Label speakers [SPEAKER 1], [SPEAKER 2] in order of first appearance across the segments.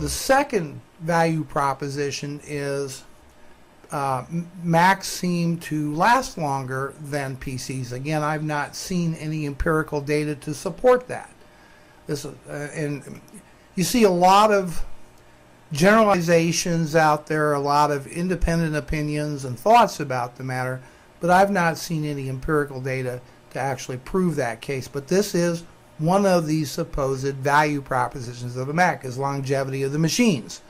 [SPEAKER 1] The second value proposition is Macs seem to last longer than PCs. Again, I've not seen any empirical data to support that. And you see a lot of generalizations out there, a lot of independent opinions and thoughts about the matter, but I've not seen any empirical data to actually prove that case. But this is one of these supposed value propositions of a Mac, is longevity of the machines.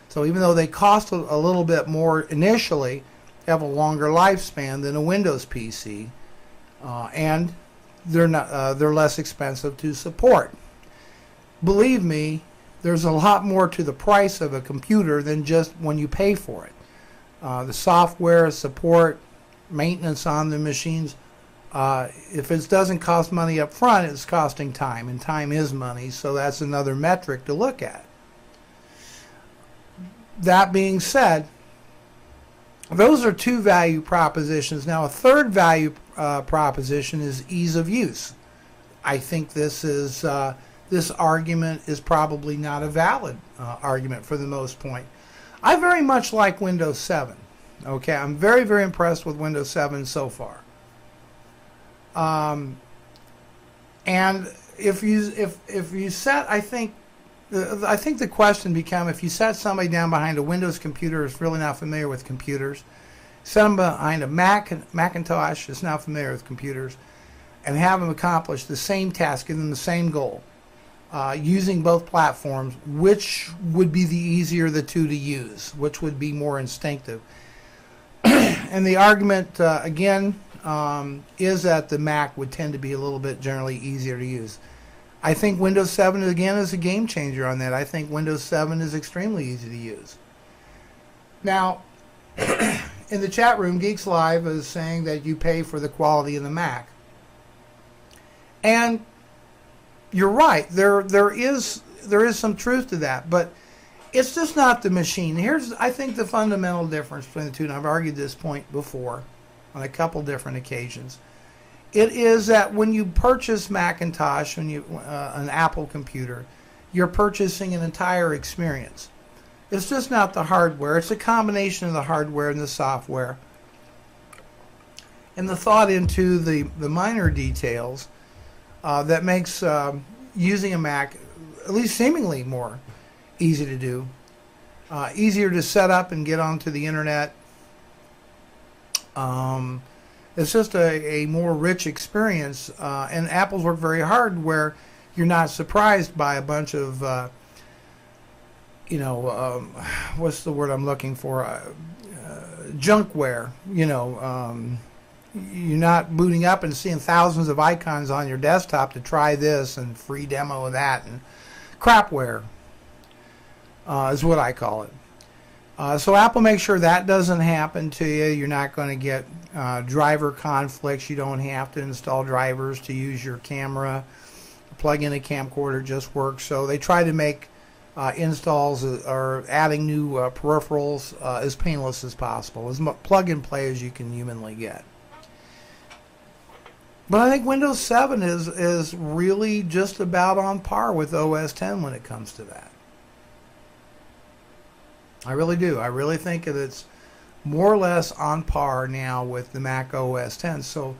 [SPEAKER 1] So even though they cost a little bit more initially, they have a longer lifespan than a Windows PC, and they're less expensive to support. Believe me, there's a lot more to the price of a computer than just when you pay for it. The software, support, maintenance on the machines, if it doesn't cost money up front, it's costing time, and time is money, so that's another metric to look at. That being said, those are two value propositions. Now, a third value proposition is ease of use. I think this argument is probably not a valid argument for the most part. I very much like Windows 7. Okay, I'm very, very impressed with Windows 7 so far. And if you set, I think the question becomes, if you set somebody down behind a Windows computer who's really not familiar with computers, set them behind a Macintosh that's not familiar with computers, and have them accomplish the same task, give them the same goal, using both platforms, which would be the easier of the two to use, which would be more instinctive? And the argument, again, is that the Mac would tend to be a little bit generally easier to use. I think Windows 7, again, is a game changer on that. I think Windows 7 is extremely easy to use. Now, in the chat room, Geeks Live is saying that you pay for the quality of the Mac. And you're right. There is some truth to that, but it's just not the machine. Here's, I think, the fundamental difference between the two, and I've argued this point before on a couple different occasions. It is that when you purchase Macintosh, when you an Apple computer, you're purchasing an entire experience. It's just not the hardware. It's a combination of the hardware and the software, and the thought into the minor details that makes using a Mac, at least seemingly, more easy to do, easier to set up and get onto the internet. It's just a more rich experience, and Apple's worked very hard where you're not surprised by a bunch of, what's the word I'm looking for, junkware. You're not booting up and seeing thousands of icons on your desktop to try this and free demo of that, and crapware is what I call it. So Apple makes sure that doesn't happen to you. You're not going to get driver conflicts. You don't have to install drivers to use your camera. Plug in a camcorder just works. So they try to make installs or adding new peripherals as painless as possible, as plug and play as you can humanly get. But I think Windows 7 is really just about on par with OS 10 when it comes to that. I really do. I really think that it's more or less on par now with the Mac OS 10. So